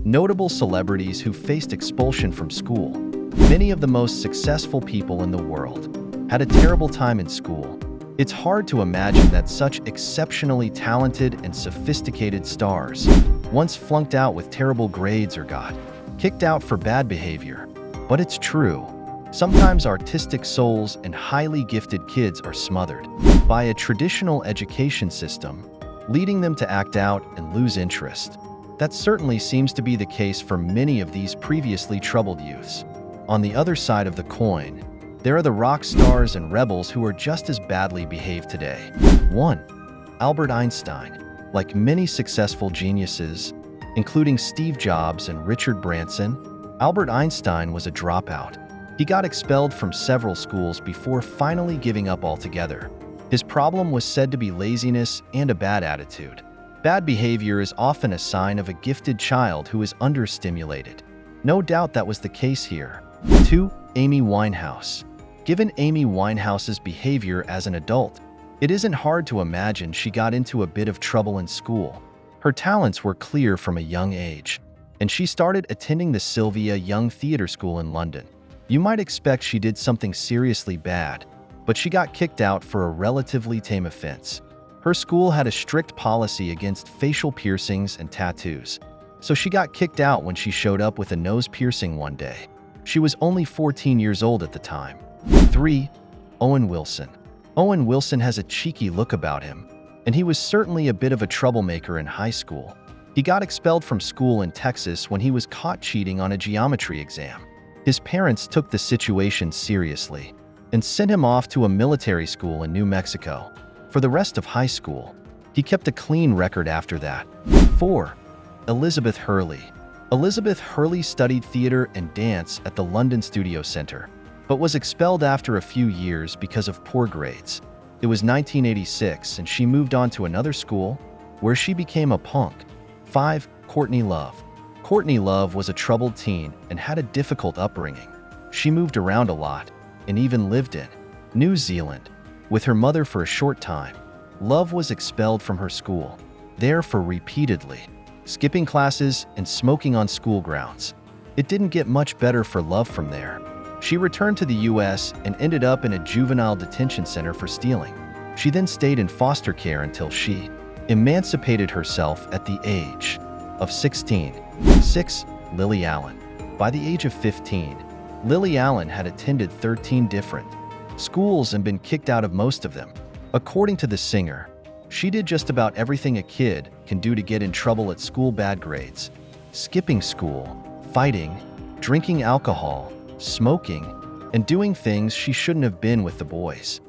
Notable celebrities who faced expulsion from school. Many of the most successful people in the world had a terrible time in school. It's hard to imagine that such exceptionally talented and sophisticated stars once flunked out with terrible grades or got kicked out for bad behavior. But it's true. Sometimes artistic souls and highly gifted kids are smothered by a traditional education system, leading them to act out and lose interest. That certainly seems to be the case for many of these previously troubled youths. On the other side of the coin, there are the rock stars and rebels who are just as badly behaved today. 1. Albert Einstein. Like many successful geniuses, including Steve Jobs and Richard Branson, Albert Einstein was a dropout. He got expelled from several schools before finally giving up altogether. His problem was said to be laziness and a bad attitude. Bad behavior is often a sign of a gifted child who is understimulated. No doubt that was the case here. 2. Amy Winehouse. Given Amy Winehouse's behavior as an adult, it isn't hard to imagine she got into a bit of trouble in school. Her talents were clear from a young age, and she started attending the Sylvia Young Theatre School in London. You might expect she did something seriously bad, but she got kicked out for a relatively tame offense. Her school had a strict policy against facial piercings and tattoos, so she got kicked out when she showed up with a nose piercing one day. She was only 14 years old at the time. 3. Owen Wilson. Owen Wilson has a cheeky look about him, and he was certainly a bit of a troublemaker in high school. He got expelled from school in Texas when he was caught cheating on a geometry exam. His parents took the situation seriously and sent him off to a military school in New Mexico. For the rest of high school, he kept a clean record after that. 4. Elizabeth Hurley. Elizabeth Hurley studied theater and dance at the London Studio Centre, but was expelled after a few years because of poor grades. It was 1986 and she moved on to another school where she became a punk. 5. Courtney Love. Courtney Love was a troubled teen and had a difficult upbringing. She moved around a lot and even lived in New Zealand with her mother for a short time. Love was expelled from her school, therefore repeatedly skipping classes and smoking on school grounds. It didn't get much better for Love from there. She returned to the US and ended up in a juvenile detention center for stealing. She then stayed in foster care until she emancipated herself at the age of 16. 6. Lily Allen. By the age of 15, Lily Allen had attended 13 different schools and been kicked out of most of them. According to the singer, she did just about everything a kid can do to get in trouble at school: bad grades, skipping school, fighting, drinking alcohol, smoking, and doing things she shouldn't have been with the boys.